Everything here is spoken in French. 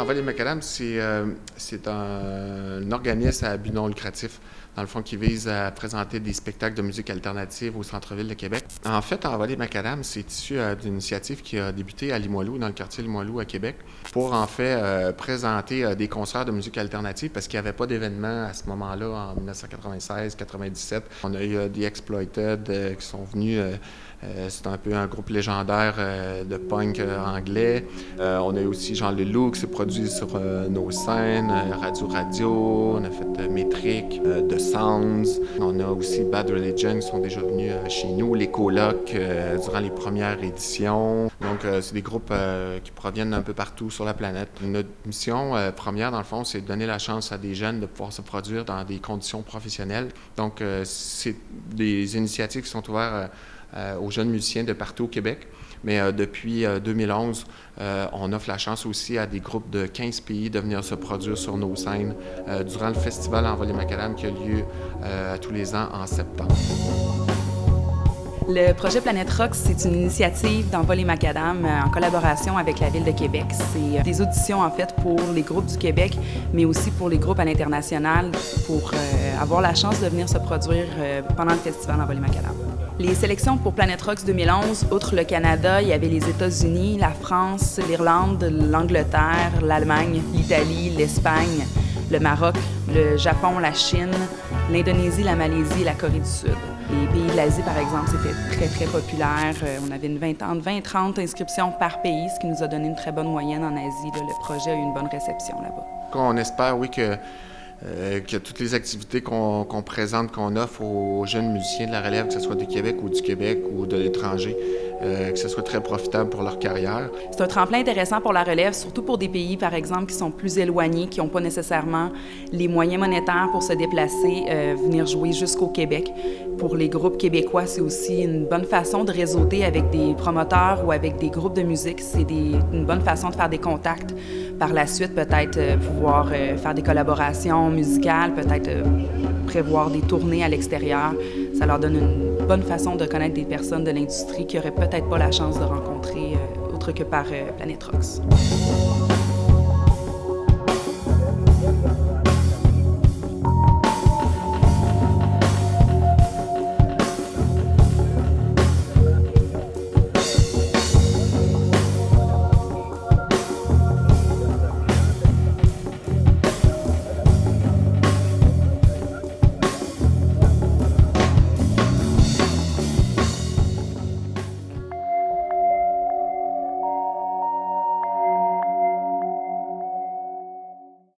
Envol les Macadam, c'est un organisme à but non lucratif, dans le fond, qui vise à présenter des spectacles de musique alternative au centre-ville de Québec. En fait, Envol les Macadam, c'est issu d'une initiative qui a débuté à Limoilou, dans le quartier Limoilou à Québec, pour en fait présenter des concerts de musique alternative parce qu'il n'y avait pas d'événements à ce moment-là, en 1996-97. On a eu The Exploited qui sont venus. C'est un peu un groupe légendaire de punk anglais. On a eu aussi Jean Leloup qui s'est produit sur nos scènes, Radio, on a fait Métrique, The Sounds. On a aussi Bad Religion qui sont déjà venus chez nous, les colocs durant les premières éditions. Donc c'est des groupes qui proviennent un peu partout sur la planète. Notre mission première, dans le fond, c'est de donner la chance à des jeunes de pouvoir se produire dans des conditions professionnelles. Donc c'est des initiatives qui sont ouvertes aux jeunes musiciens de partout au Québec. Mais depuis 2011, on offre la chance aussi à des groupes de 15 pays de venir se produire sur nos scènes durant le festival Envol les Macadam qui a lieu tous les ans en septembre. Le projet Planète Rock, c'est une initiative d'Envol les Macadam en collaboration avec la Ville de Québec. C'est des auditions, en fait, pour les groupes du Québec, mais aussi pour les groupes à l'international, pour avoir la chance de venir se produire pendant le festival Envol les Macadam. Les sélections pour Planète Rocks 2011, outre le Canada, il y avait les États-Unis, la France, l'Irlande, l'Angleterre, l'Allemagne, l'Italie, l'Espagne, le Maroc, le Japon, la Chine, l'Indonésie, la Malaisie et la Corée du Sud. Les pays de l'Asie, par exemple, c'était très populaire. On avait entre 20 et 30 inscriptions par pays, ce qui nous a donné une très bonne moyenne en Asie. Là, le projet a eu une bonne réception là-bas. On espère, oui, que toutes les activités qu'on présente, qu'on offre aux jeunes musiciens de la relève, que ce soit du Québec ou de l'étranger, que ce soit très profitable pour leur carrière. C'est un tremplin intéressant pour la relève, surtout pour des pays, par exemple, qui sont plus éloignés, qui n'ont pas nécessairement les moyens monétaires pour se déplacer, venir jouer jusqu'au Québec. Pour les groupes québécois, c'est aussi une bonne façon de réseauter avec des promoteurs ou avec des groupes de musique. C'est une bonne façon de faire des contacts. Par la suite, peut-être pouvoir faire des collaborations musicales, peut-être prévoir des tournées à l'extérieur. Ça leur donne une bonne façon de connaître des personnes de l'industrie qui n'auraient peut-être pas la chance de rencontrer autre que par Planète Rocks.